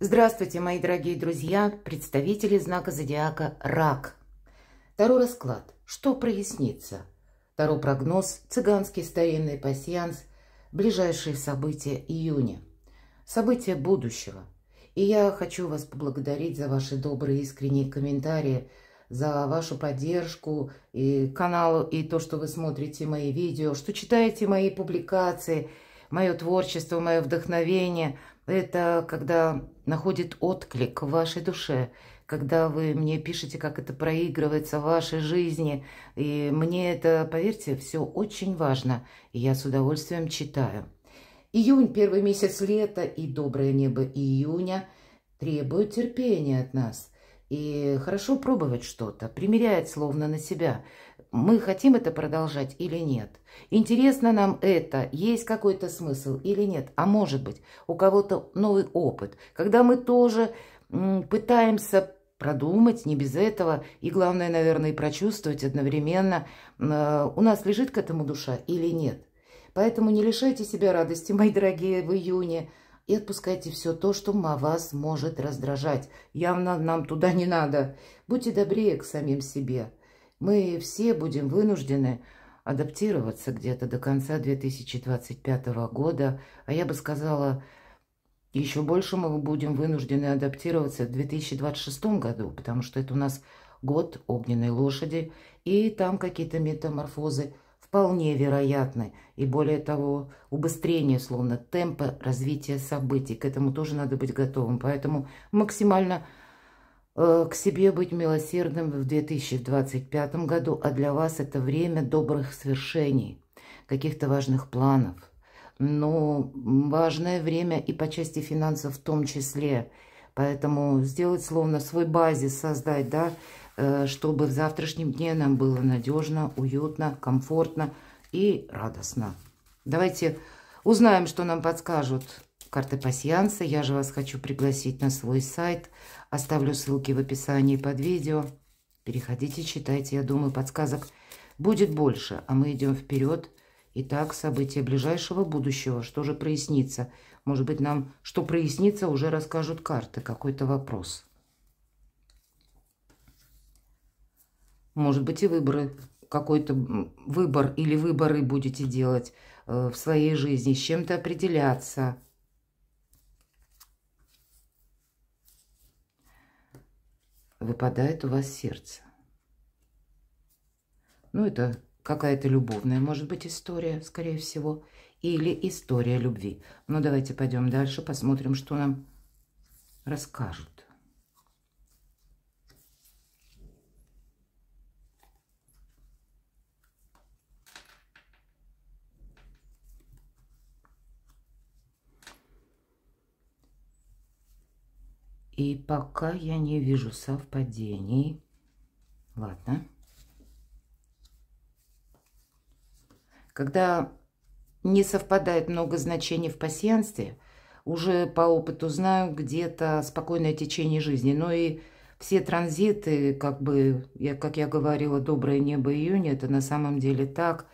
Здравствуйте, мои дорогие друзья, представители знака зодиака Рак. Таро расклад. Что прояснится? Таро прогноз, цыганский старинный пасьянс, ближайшие события июня. События будущего. И я хочу вас поблагодарить за ваши добрые искренние комментарии, за вашу поддержку и каналу, и то, что вы смотрите мои видео, что читаете мои публикации, мое творчество, мое вдохновение. Это когда находит отклик в вашей душе, когда вы мне пишете, как это проигрывается в вашей жизни. И мне это, поверьте, все очень важно, и я с удовольствием читаю. Июнь, первый месяц лета, и доброе небо июня требует терпения от нас. И хорошо пробовать что-то, примерять словно на себя. Мы хотим это продолжать или нет? Интересно нам это? Есть какой-то смысл или нет? А может быть, у кого-то новый опыт, когда мы тоже пытаемся продумать, не без этого, и главное, наверное, и прочувствовать одновременно, у нас лежит к этому душа или нет. Поэтому не лишайте себя радости, мои дорогие, в июне. И отпускайте все то, что вас может раздражать. Явно нам туда не надо. Будьте добрее к самим себе. Мы все будем вынуждены адаптироваться где-то до конца 2025 года. А я бы сказала, еще больше мы будем вынуждены адаптироваться в 2026 году, потому что это у нас год огненной лошади, и там какие-то метаморфозы вполне вероятны. И более того, убыстрение, словно темпа развития событий. К этому тоже надо быть готовым. Поэтому максимально к себе быть милосердным в 2025 году. А для вас это время добрых свершений, каких-то важных планов. Но важное время и по части финансов в том числе. Поэтому сделать словно свой базис, создать, да, чтобы в завтрашнем дне нам было надежно, уютно, комфортно и радостно. Давайте узнаем, что нам подскажут карты пасьянса. Я же вас хочу пригласить на свой сайт. Оставлю ссылки в описании под видео. Переходите, читайте. Я думаю, подсказок будет больше. А мы идем вперед. Итак, события ближайшего будущего. Что же прояснится? Может быть, нам что прояснится, уже расскажут карты. Какой-то вопрос. Может быть, и выборы, какой-то выбор или выборы будете делать в своей жизни, с чем-то определяться. Выпадает у вас сердце. Ну, это какая-то любовная, может быть, история, скорее всего, или история любви. Но давайте пойдем дальше, посмотрим, что нам расскажут. И пока я не вижу совпадений. Ладно. Когда не совпадает много значений в пасьянстве, уже по опыту знаю, где-то спокойное течение жизни. Но и все транзиты, как бы, как я говорила, доброе небо июня, это на самом деле так.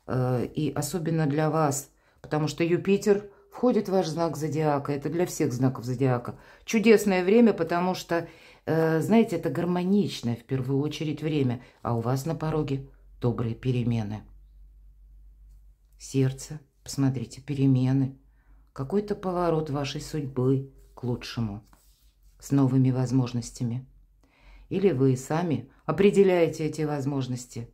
И особенно для вас, потому что Юпитер входит в ваш знак зодиака. Это для всех знаков зодиака. Чудесное время, потому что, знаете, это гармоничное в первую очередь время. А у вас на пороге добрые перемены. Сердце, посмотрите, перемены. Какой-то поворот вашей судьбы к лучшему. С новыми возможностями. Или вы сами определяете эти возможности.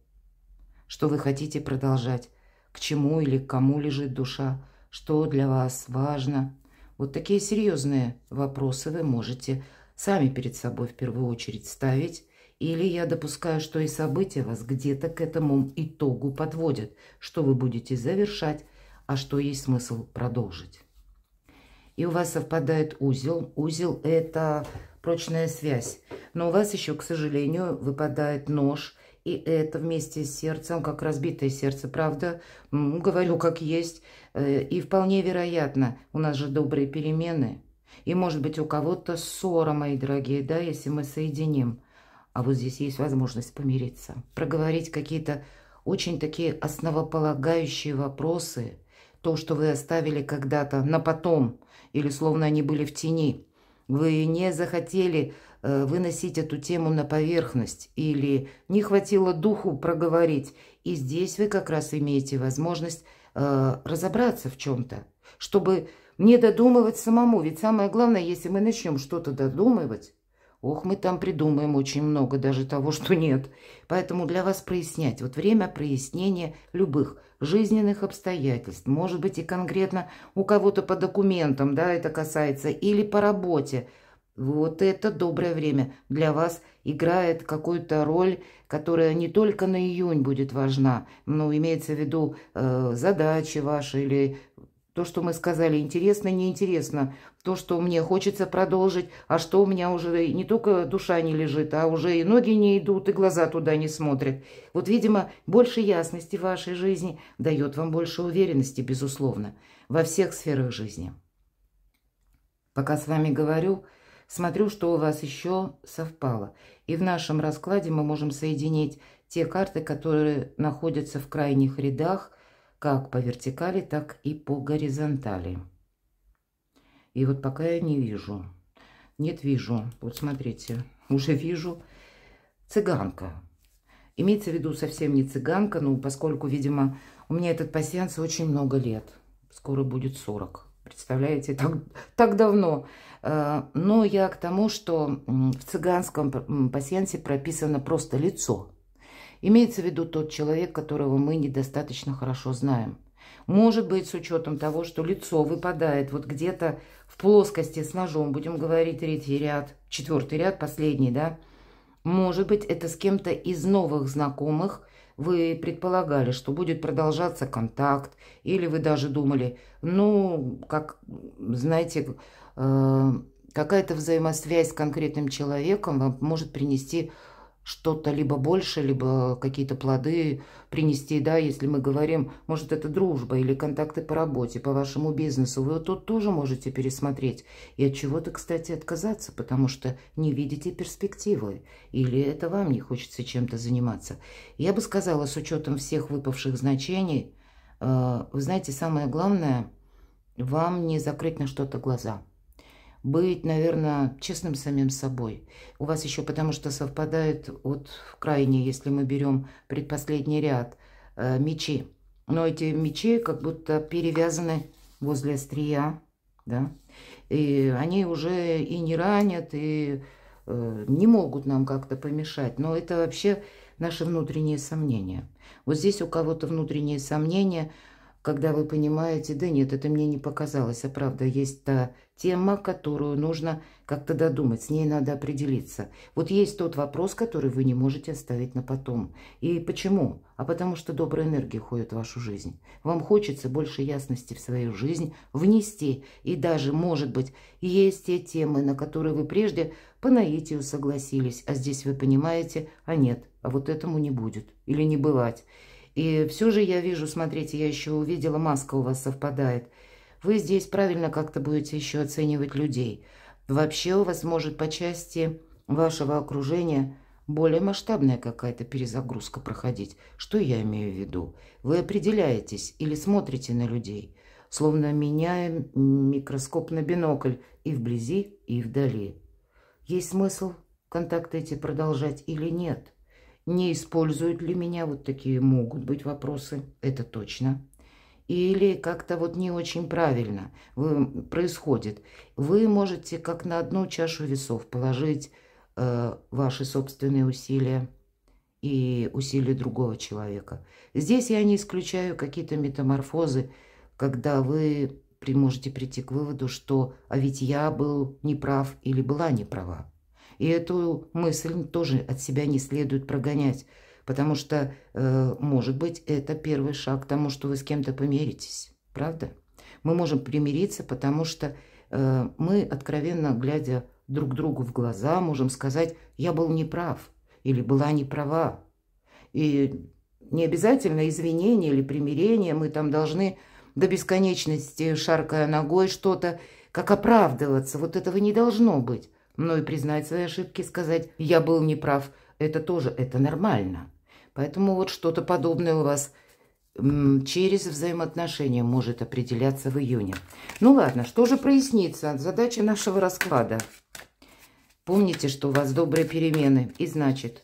Что вы хотите продолжать. К чему или к кому лежит душа. Что для вас важно? Вот такие серьезные вопросы вы можете сами перед собой в первую очередь ставить. Или я допускаю, что и события вас где-то к этому итогу подводят. Что вы будете завершать, а что есть смысл продолжить. И у вас совпадает узел. Узел – это прочная связь. Но у вас еще, к сожалению, выпадает нож. И это вместе с сердцем, как разбитое сердце, правда? Говорю, как есть. И вполне вероятно, у нас же добрые перемены. И, может быть, у кого-то ссора, мои дорогие, да, если мы соединим. А вот здесь есть возможность помириться. Проговорить какие-то очень такие основополагающие вопросы. То, что вы оставили когда-то на потом. Или словно они были в тени. Вы не захотели выносить эту тему на поверхность или не хватило духу проговорить. И здесь вы как раз имеете возможность разобраться в чем-то, чтобы не додумывать самому. Ведь самое главное, если мы начнем что-то додумывать, ох, мы там придумаем очень много даже того, что нет. Поэтому для вас прояснять. Вот время прояснения любых жизненных обстоятельств. Может быть, и конкретно у кого-то по документам, да, это касается, или по работе. Вот это доброе время для вас играет какую-то роль, которая не только на июнь будет важна, но имеется в виду задачи ваши или то, что мы сказали, интересно, неинтересно, то, что мне хочется продолжить, а что у меня уже не только душа не лежит, а уже и ноги не идут, и глаза туда не смотрят. Вот, видимо, больше ясности в вашей жизни дает вам больше уверенности, безусловно, во всех сферах жизни. Пока с вами говорю, смотрю, что у вас еще совпало. И в нашем раскладе мы можем соединить те карты, которые находятся в крайних рядах, как по вертикали, так и по горизонтали. И вот пока я не вижу. Нет, вижу. Вот смотрите, уже вижу. Цыганка. Имеется в виду совсем не цыганка, но поскольку, видимо, у меня этот пасьянс очень много лет. Скоро будет 40. Представляете, так давно. Но я к тому, что в цыганском пасьянсе прописано просто лицо. Имеется в виду тот человек, которого мы недостаточно хорошо знаем. Может быть, с учетом того, что лицо выпадает вот где-то в плоскости с ножом, будем говорить, третий ряд, четвертый ряд, последний, да. Может быть, это с кем-то из новых знакомых. Вы предполагали, что будет продолжаться контакт, или вы даже думали, ну, как, знаете, какая-то взаимосвязь с конкретным человеком вам может принести что-то либо больше, либо какие-то плоды принести, да, если мы говорим, может, это дружба или контакты по работе, по вашему бизнесу. Вы вот тут тоже можете пересмотреть и от чего-то, кстати, отказаться, потому что не видите перспективы или это вам не хочется чем-то заниматься. Я бы сказала, с учетом всех выпавших значений, вы знаете, самое главное, вам не закрыть на что-то глаза. Быть, наверное, честным самим собой. У вас еще потому что совпадает вот в крайне, если мы берем предпоследний ряд, мечи. Но эти мечи как будто перевязаны возле острия, да, и они уже и не ранят, и не могут нам как-то помешать. Но это вообще наши внутренние сомнения. Вот здесь у кого-то внутренние сомнения, когда вы понимаете, да нет, это мне не показалось, а правда, есть та тема, которую нужно как-то додумать, с ней надо определиться. Вот есть тот вопрос, который вы не можете оставить на потом. И почему? А потому что добрая энергия ходит в вашу жизнь. Вам хочется больше ясности в свою жизнь внести. И даже, может быть, есть те темы, на которые вы прежде по наитию согласились, а здесь вы понимаете, а нет, а вот этому не будет или не бывать. И все же я вижу, смотрите, я еще увидела, маска у вас совпадает. Вы здесь правильно как-то будете еще оценивать людей. Вообще у вас может по части вашего окружения более масштабная какая-то перезагрузка проходить. Что я имею в виду? Вы определяетесь или смотрите на людей, словно меняя микроскоп на бинокль и вблизи, и вдали. Есть смысл контакты эти продолжать или нет? Не используют ли меня? Вот такие могут быть вопросы, это точно. Или как-то вот не очень правильно происходит. Вы можете как на одну чашу весов положить ваши собственные усилия и усилия другого человека. Здесь я не исключаю какие-то метаморфозы, когда вы можете прийти к выводу, что «а ведь я был неправ» или «была неправа». И эту мысль тоже от себя не следует прогонять, потому что, может быть, это первый шаг к тому, что вы с кем-то помиритесь. Правда? Мы можем примириться, потому что мы, откровенно глядя друг другу в глаза, можем сказать «я был неправ» или «была неправа». И не обязательно извинения или примирения, мы там должны до бесконечности, шаркая ногой, что-то, как оправдываться. Вот этого не должно быть. Но и признать свои ошибки, сказать «я был неправ», это тоже, это нормально. Поэтому вот что-то подобное у вас через взаимоотношения может определяться в июне. Ну ладно, что же прояснится? Задача нашего расклада. Помните, что у вас добрые перемены. И значит,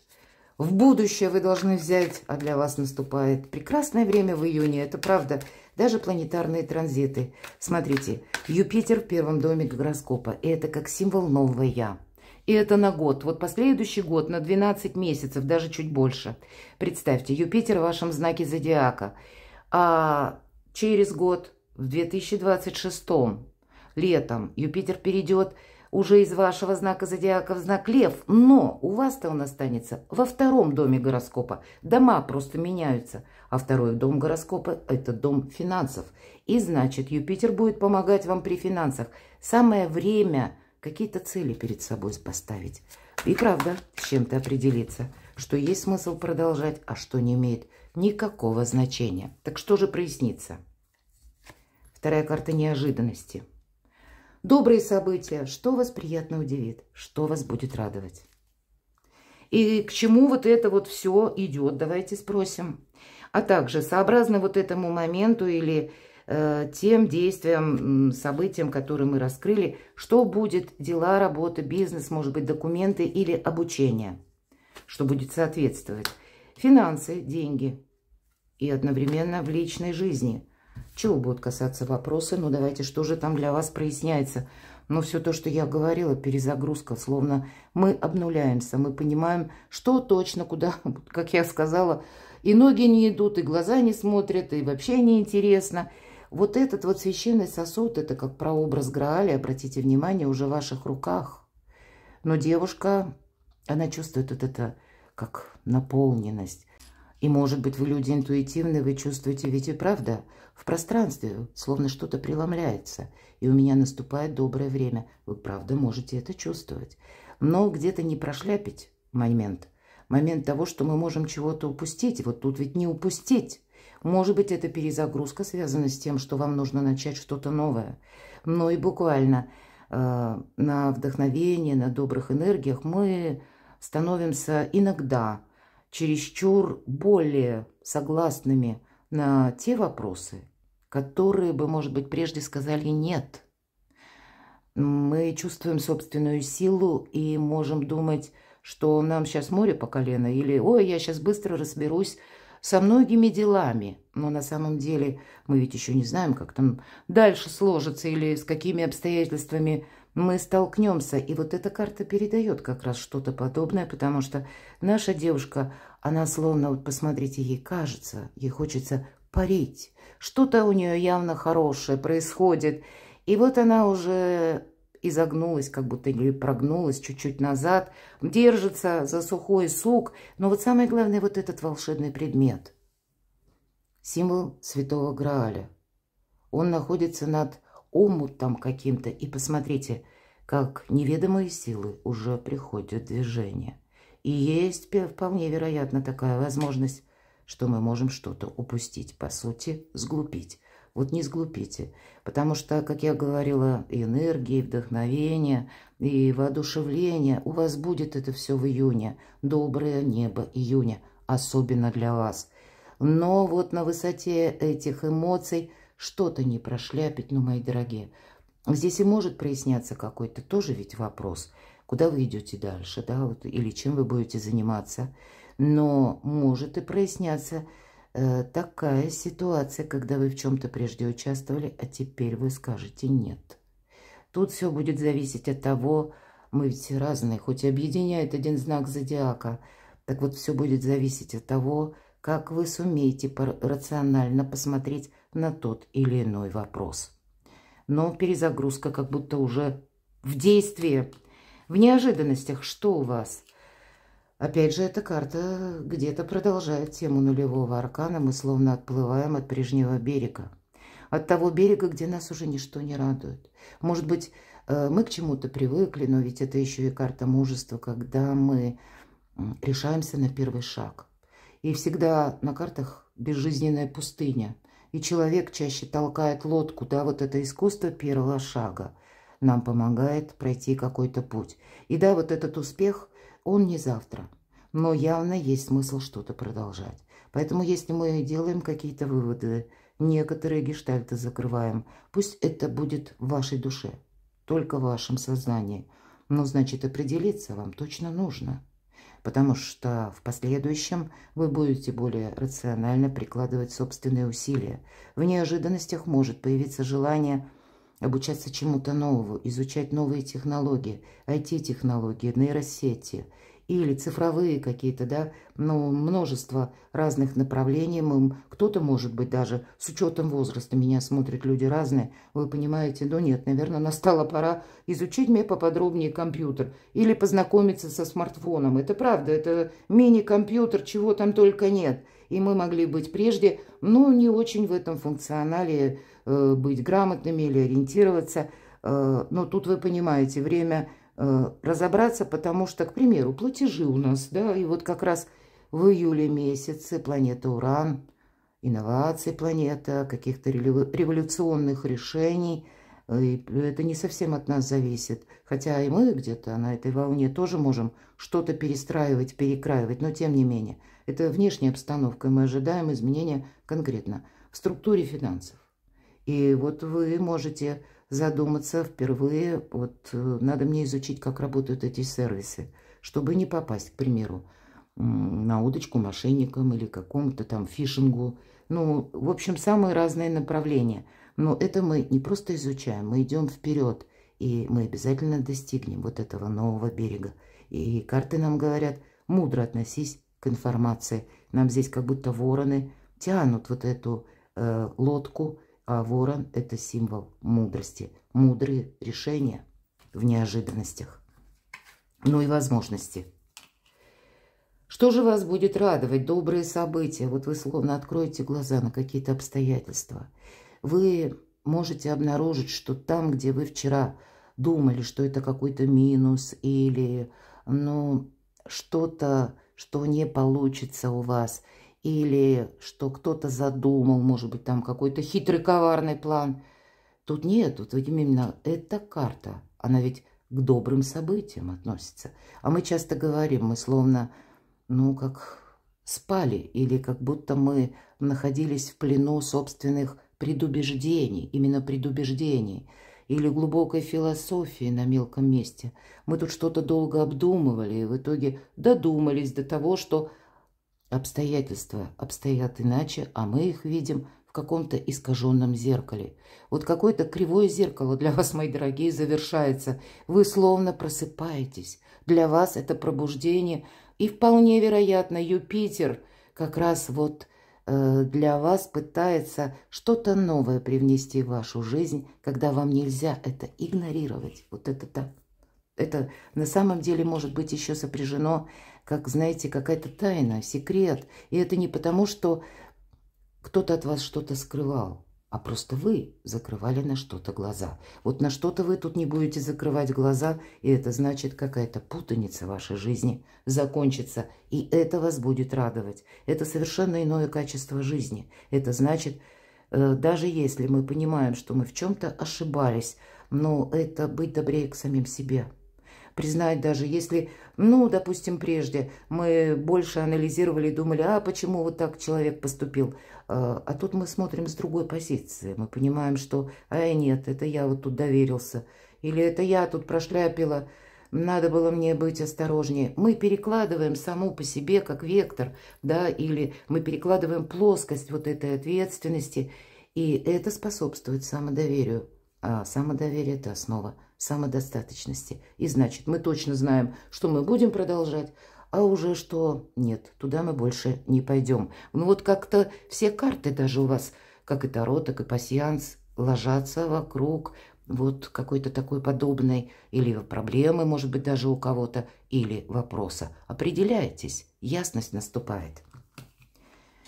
в будущее вы должны взять, а для вас наступает прекрасное время в июне. Это правда. Даже планетарные транзиты. Смотрите, Юпитер в первом доме гороскопа. И это как символ нового «я». И это на год. Вот последующий год, на 12 месяцев, даже чуть больше. Представьте, Юпитер в вашем знаке зодиака. А через год, в 2026 летом, Юпитер перейдет уже из вашего знака зодиака в знак Лев. Но у вас-то он останется во втором доме гороскопа. Дома просто меняются. А второй дом гороскопа – это дом финансов. И значит, Юпитер будет помогать вам при финансах. Самое время какие-то цели перед собой поставить. И правда, с чем-то определиться, что есть смысл продолжать, а что не имеет никакого значения. Так что же прояснится? Вторая карта неожиданности. Добрые события. Что вас приятно удивит? Что вас будет радовать? И к чему вот это вот все идет? Давайте спросим. А также, сообразно вот этому моменту или тем действиям, событиям, которые мы раскрыли, что будет дела, работа, бизнес, может быть, документы или обучение, что будет соответствовать. Финансы, деньги и одновременно в личной жизни. Чего будут касаться вопросы? Ну, давайте, что же там для вас проясняется? Но все то, что я говорила, перезагрузка, словно мы обнуляемся, мы понимаем, что точно, куда, как я сказала, и ноги не идут, и глаза не смотрят, и вообще неинтересно. Вот этот вот священный сосуд, это как прообраз Грааля, обратите внимание, уже в ваших руках. Но девушка, она чувствует вот это как наполненность. И, может быть, вы люди интуитивные, вы чувствуете, ведь и правда, в пространстве словно что-то преломляется. И у меня наступает доброе время. Вы, правда, можете это чувствовать. Но где-то не прошляпить момент. Момент того, что мы можем чего-то упустить. Вот тут ведь не упустить. Может быть, это перезагрузка связана с тем, что вам нужно начать что-то новое. Но и буквально на вдохновение, на добрых энергиях мы становимся иногда чересчур более согласными на те вопросы, которые бы, может быть, прежде сказали «нет». Мы чувствуем собственную силу и можем думать, что нам сейчас море по колено или «ой, я сейчас быстро разберусь со многими делами». Но на самом деле мы ведь еще не знаем, как там дальше сложится или с какими обстоятельствами мы столкнемся. И вот эта карта передает как раз что-то подобное, потому что наша девушка, она словно, вот посмотрите, ей кажется, ей хочется парить. Что-то у нее явно хорошее происходит. И вот она уже изогнулась, как будто или прогнулась чуть-чуть назад, держится за сухой сук. Но вот самое главное, вот этот волшебный предмет. Символ Святого Грааля. Он находится над омутом каким-то. И посмотрите, как неведомые силы уже приходят в движение. И есть вполне вероятно такая возможность, что мы можем что-то упустить, по сути, сглупить. Вот не сглупите, потому что, как я говорила, и энергии, и вдохновение, и воодушевление, у вас будет это все в июне. Доброе небо июня, особенно для вас. Но вот на высоте этих эмоций что-то не прошляпить, ну, мои дорогие. Здесь и может проясняться какой-то тоже ведь вопрос, куда вы идете дальше, да, вот, или чем вы будете заниматься. Но может и проясняться такая ситуация, когда вы в чем-то прежде участвовали, а теперь вы скажете «нет». Тут все будет зависеть от того, мы ведь все разные, хоть и объединяет один знак зодиака, так вот все будет зависеть от того, как вы сумеете рационально посмотреть на тот или иной вопрос. Но перезагрузка как будто уже в действии, в неожиданностях. Что у вас? Опять же, эта карта где-то продолжает тему нулевого аркана. Мы словно отплываем от прежнего берега. От того берега, где нас уже ничто не радует. Может быть, мы к чему-то привыкли, но ведь это еще и карта мужества, когда мы решаемся на первый шаг. И всегда на картах безжизненная пустыня. И человек чаще толкает лодку, да, вот это искусство первого шага нам помогает пройти какой-то путь. И да, вот этот успех, он не завтра, но явно есть смысл что-то продолжать. Поэтому если мы делаем какие-то выводы, некоторые гештальты закрываем, пусть это будет в вашей душе, только в вашем сознании. Но, значит, определиться вам точно нужно. Потому что в последующем вы будете более рационально прикладывать собственные усилия. В неожиданностях может появиться желание обучаться чему-то новому, изучать новые технологии, IT-технологии, нейросети или цифровые какие-то, да, ну, множество разных направлений. Кто-то, может быть, даже с учетом возраста, меня смотрят люди разные, вы понимаете, ну нет, наверное, настала пора изучить мне поподробнее компьютер или познакомиться со смартфоном. Это правда, это мини-компьютер, чего там только нет. И мы могли быть прежде, ну, не очень в этом функционале быть грамотными или ориентироваться. Но тут вы понимаете, время разобраться, потому что, к примеру, платежи у нас, да, и вот как раз в июле месяце планета Уран, инновации планета, каких-то революционных решений, и это не совсем от нас зависит, хотя и мы где-то на этой волне тоже можем что-то перестраивать, перекраивать, но тем не менее, это внешняя обстановка, мы ожидаем изменения конкретно в структуре финансов. И вот вы можете задуматься впервые, вот надо мне изучить, как работают эти сервисы, чтобы не попасть, к примеру, на удочку мошенникам или какому-то там фишингу. Ну, в общем, самые разные направления. Но это мы не просто изучаем, мы идем вперед, и мы обязательно достигнем вот этого нового берега. И карты нам говорят, мудро относись к информации. Нам здесь как будто вороны тянут вот эту лодку, а ворон – это символ мудрости. Мудрые решения в неожиданностях. Ну и возможности. Что же вас будет радовать? Добрые события. Вот вы словно откроете глаза на какие-то обстоятельства. Вы можете обнаружить, что там, где вы вчера думали, что это какой-то минус или, ну, что-то, что не получится у вас, или что кто-то задумал, может быть, там какой-то хитрый, коварный план. Тут нет, тут именно эта карта, она ведь к добрым событиям относится. А мы часто говорим, мы словно, ну, как спали, или как будто мы находились в плену собственных предубеждений, именно предубеждений, или глубокой философии на мелком месте. Мы тут что-то долго обдумывали, и в итоге додумались до того, что обстоятельства обстоят иначе, а мы их видим в каком-то искаженном зеркале. Вот какое-то кривое зеркало для вас, мои дорогие, завершается. Вы словно просыпаетесь. Для вас это пробуждение. И вполне вероятно, Юпитер как раз вот для вас пытается что-то новое привнести в вашу жизнь, когда вам нельзя это игнорировать. Вот это так. Это на самом деле может быть еще сопряжено, как, знаете, какая-то тайна, секрет. И это не потому, что кто-то от вас что-то скрывал, а просто вы закрывали на что-то глаза. Вот на что-то вы тут не будете закрывать глаза, и это значит, какая-то путаница в вашей жизни закончится, и это вас будет радовать. Это совершенно иное качество жизни. Это значит, даже если мы понимаем, что мы в чем-то ошибались, но это быть добрее к самим себе. Признать даже, если, ну, допустим, прежде мы больше анализировали и думали, а почему вот так человек поступил, а тут мы смотрим с другой позиции, мы понимаем, что, нет, это я вот тут доверился, или это я тут прошляпила, надо было мне быть осторожнее. Мы перекладываем саму по себе как вектор, да, или мы перекладываем плоскость вот этой ответственности, и это способствует самодоверию. А самодоверие – это основа самодостаточности. И значит, мы точно знаем, что мы будем продолжать, а уже что нет, туда мы больше не пойдем. Ну вот как-то все карты даже у вас, как и Таро, так и пасьянс, ложатся вокруг вот какой-то такой подобной или проблемы, может быть, даже у кого-то, или вопроса. Определяйтесь, ясность наступает.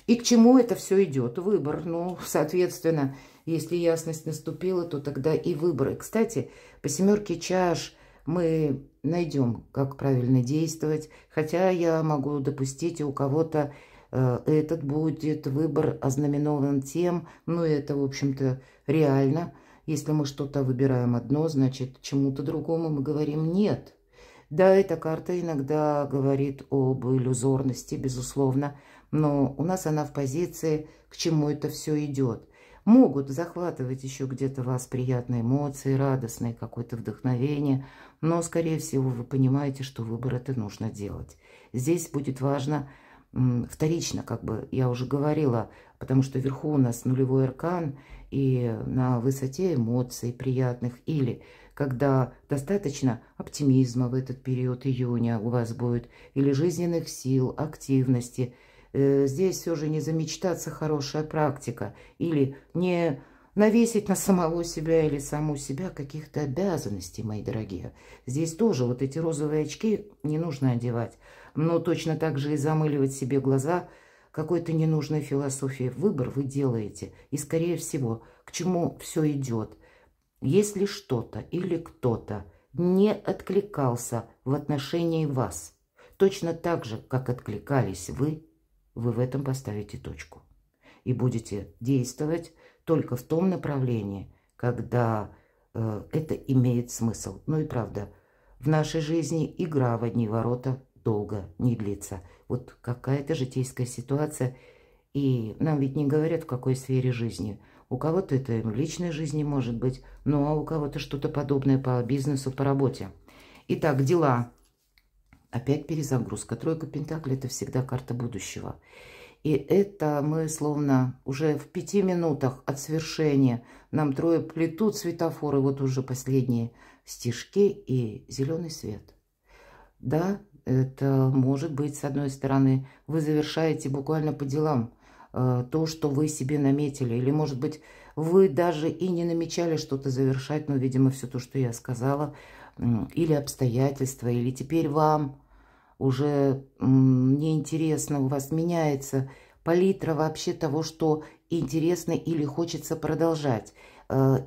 И к чему это все идет? Выбор. Ну, соответственно, если ясность наступила, то тогда и выбор. И, кстати, по семерке чаш мы найдем, как правильно действовать. Хотя я могу допустить, у кого-то этот будет выбор ознаменован тем, ну, это, в общем-то, реально. Если мы что-то выбираем одно, значит, чему-то другому мы говорим «нет». Да, эта карта иногда говорит об иллюзорности, безусловно. но у нас она в позиции, к чему это все идет. Могут захватывать еще где-то вас приятные эмоции, радостные, какое-то вдохновение, но, скорее всего, вы понимаете, что выбор это нужно делать. Здесь будет важно вторично, как бы я уже говорила, потому что вверху у нас нулевой аркан, и на высоте эмоций приятных, или когда достаточно оптимизма в этот период июня у вас будет, или жизненных сил, активности. Здесь все же не замечтаться хорошая практика, или не навесить на самого себя или саму себя каких-то обязанностей, мои дорогие. Здесь тоже вот эти розовые очки не нужно одевать, но точно так же и замыливать себе глаза какой-то ненужной философией. Выбор вы делаете, и, скорее всего, к чему все идет. Если что-то или кто-то не откликался в отношении вас, точно так же, как откликались вы в этом поставите точку. И будете действовать только в том направлении, когда это имеет смысл. Ну и правда, в нашей жизни игра в одни ворота долго не длится. Вот какая-то житейская ситуация, и нам ведь не говорят, в какой сфере жизни. У кого-то это в личной жизни может быть, ну а у кого-то что-то подобное по бизнесу, по работе. Итак, дела. Опять перезагрузка. Тройка пентаклей – это всегда карта будущего. И это мы словно уже в 5 минутах от свершения. Нам трое плетут светофоры, вот уже последние стежки и зеленый свет. Да, это может быть, с одной стороны, вы завершаете буквально по делам то, что вы себе наметили. Или, может быть, вы даже и не намечали что-то завершать, но, видимо, все то, что я сказала, или обстоятельства, или теперь вам уже неинтересно, у вас меняется палитра вообще того, что интересно или хочется продолжать.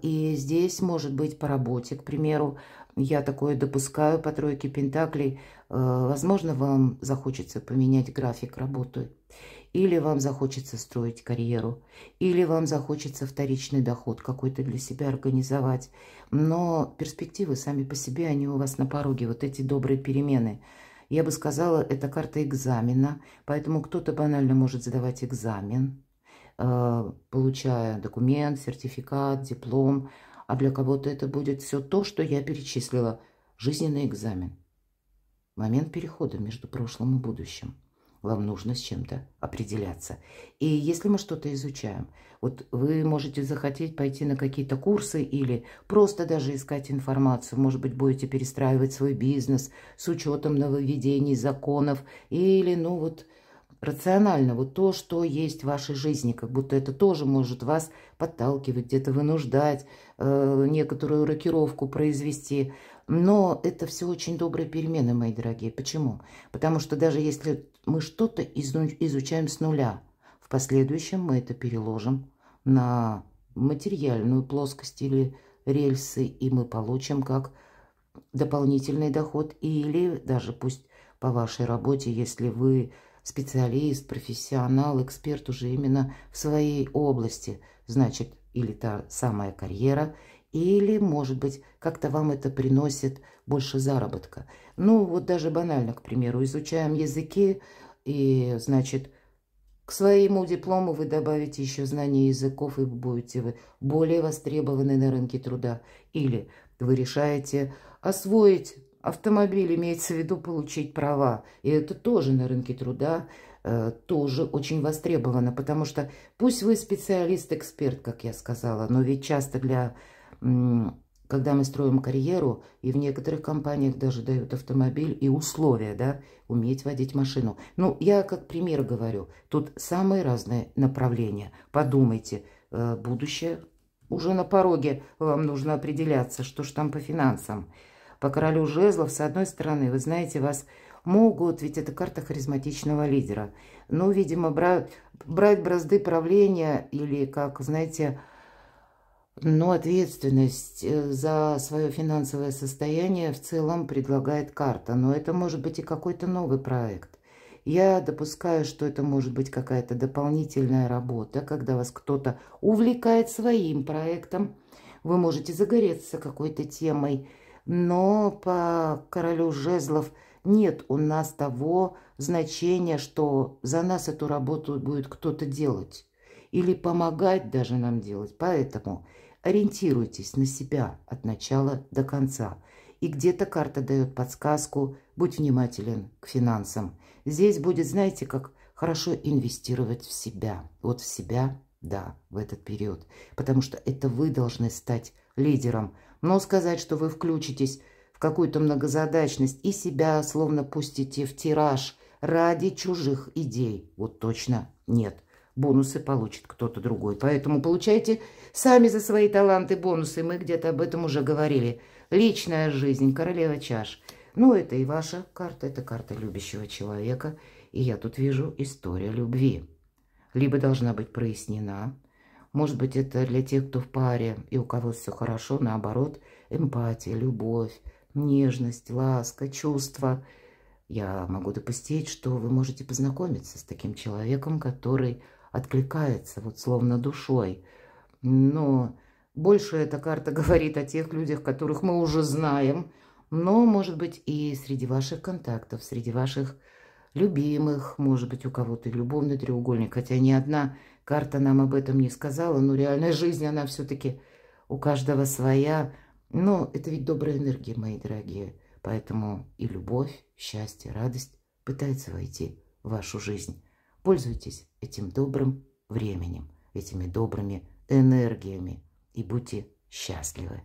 И здесь может быть по работе, к примеру, я такое допускаю по тройке пентаклей. Возможно, вам захочется поменять график работы, или вам захочется строить карьеру, или вам захочется вторичный доход какой-то для себя организовать. Но перспективы сами по себе, они у вас на пороге, вот эти добрые перемены. Я бы сказала, это карта экзамена, поэтому кто-то банально может сдавать экзамен, получая документ, сертификат, диплом, а для кого-то это будет все то, что я перечислила. Жизненный экзамен. Момент перехода между прошлым и будущим. Вам нужно с чем-то определяться. И если мы что-то изучаем, вот вы можете захотеть пойти на какие-то курсы или просто даже искать информацию. Может быть, будете перестраивать свой бизнес с учетом нововведений, законов. Или, ну вот, рационально, вот то, что есть в вашей жизни, как будто это тоже может вас подталкивать, где-то вынуждать, некоторую рокировку произвести. Но это все очень добрые перемены, мои дорогие. Почему? Потому что даже если мы что-то изучаем с нуля, в последующем мы это переложим на материальную плоскость или рельсы, и мы получим как дополнительный доход, или даже пусть по вашей работе, если вы специалист, профессионал, эксперт уже именно в своей области, значит, или та самая карьера, или, может быть, как-то вам это приносит больше заработка. Ну, вот даже банально, к примеру, изучаем языки, и, значит, к своему диплому вы добавите еще знания языков, и будете вы более востребованы на рынке труда. Или вы решаете освоить автомобиль, имеется в виду получить права. И это тоже на рынке труда тоже очень востребовано, потому что пусть вы специалист, эксперт, как я сказала, но ведь часто когда мы строим карьеру, и в некоторых компаниях даже дают автомобиль и условия, да, уметь водить машину. Ну, я как пример говорю, тут самые разные направления. Подумайте, будущее уже на пороге, вам нужно определяться, что ж там по финансам. По королю жезлов, с одной стороны, вы знаете, вас могут, ведь это карта харизматичного лидера, ну, видимо, брать бразды правления или, как, знаете, но ответственность за свое финансовое состояние в целом предлагает карта. Но это может быть и какой-то новый проект. Я допускаю, что это может быть какая-то дополнительная работа, когда вас кто-то увлекает своим проектом. Вы можете загореться какой-то темой. Но по королю жезлов нет у нас того значения, что за нас эту работу будет кто-то делать или помогать даже нам делать. Поэтому ориентируйтесь на себя от начала до конца. И где-то карта дает подсказку: будь внимателен к финансам. Здесь будет, знаете, как хорошо инвестировать в себя. Вот в себя, да, в этот период. Потому что это вы должны стать лидером. Но сказать, что вы включитесь в какую-то многозадачность и себя словно пустите в тираж ради чужих идей, вот точно нет. Бонусы получит кто-то другой. Поэтому получайте сами за свои таланты бонусы. Мы где-то об этом уже говорили. Личная жизнь, королева чаш. Ну, это и ваша карта, это карта любящего человека. И я тут вижу история любви. Либо должна быть прояснена. Может быть, это для тех, кто в паре и у кого все хорошо, наоборот, эмпатия, любовь, нежность, ласка, чувства. Я могу допустить, что вы можете познакомиться с таким человеком, который откликается вот словно душой. Но больше эта карта говорит о тех людях, которых мы уже знаем. Но, может быть, и среди ваших контактов, среди ваших любимых, может быть, у кого-то любовный треугольник. Хотя ни одна карта нам об этом не сказала, но реальная жизнь, она все-таки у каждого своя. Но это ведь добрая энергия, мои дорогие. Поэтому и любовь, счастье, радость пытается войти в вашу жизнь. Пользуйтесь этим добрым временем, этими добрыми энергиями и будьте счастливы.